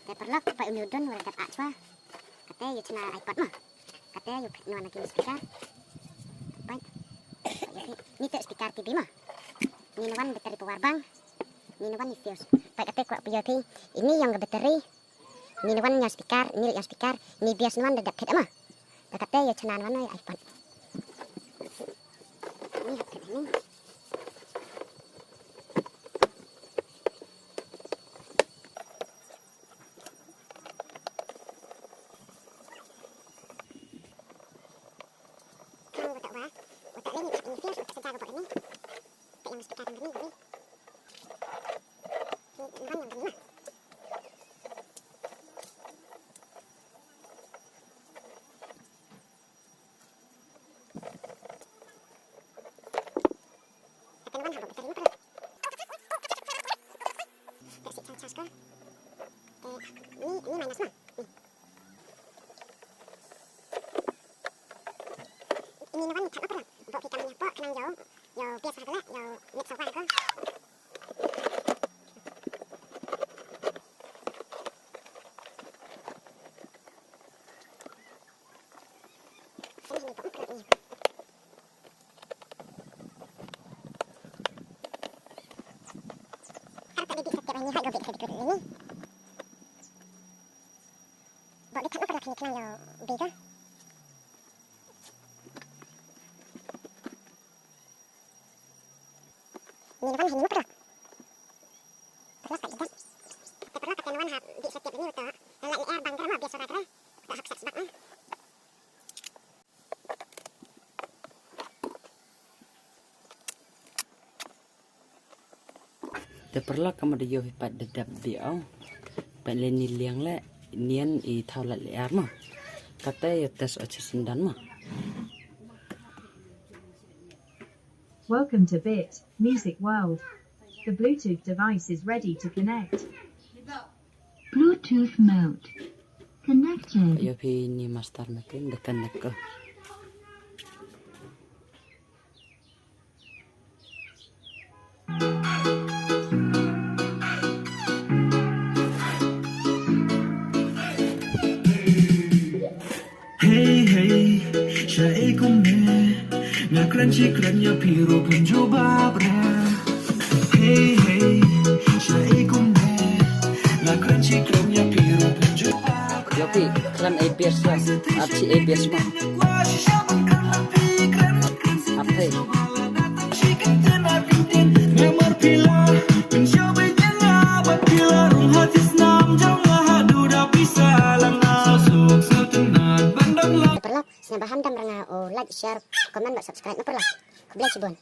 Perlu Pak Unudon walakat acwa. Katanya yuk cina iPad mah. Katanya yuk nuan lagi speaker. Baik. Ini tuh speaker TV mah. Ini nuan bateri power bank. Ini nuan ni fuse. Baik katanya kuat punya ini yang ke bateri. Ini nuan yang speaker, ini yang speaker. Ini bias nuan dedak kita mah. Katanya yuk cina nuan iPad. Ini headset ini. Ini minus mah. Ini nuan ni tak apa lah. Untuk kita menyapa kenang jauh biasa lah, jauh mix apa lah. Ini hai gobek sedikit ini. Bawa dekat apa lagi kenang jauh bega. Ini nuan ini apa? Perlu tak lihat. Perlu kata nuan hab di setiap ini betul. Lagi air bangker mah biasa rata. Tak hak sebab ah. Perlu kamu dia hebat dedap dia, pada ni liang le, nian i tahu le air mah, kata ya tes aja sendan mah. Welcome to Bit Music World. The Bluetooth device is ready to connect. Bluetooth mode connected. Ya pi ni master makin dekan nak. Hey, syai kumne ngakran cikran ya piro pun coba bra. Hey, syai kumne ngakran cikran ya piro pun coba. Ya pi klan ABS lah, arti ABS mah. Apa? Perlu, bahan dan like, share, komen, subscribe, perlu. Kebelah cibun.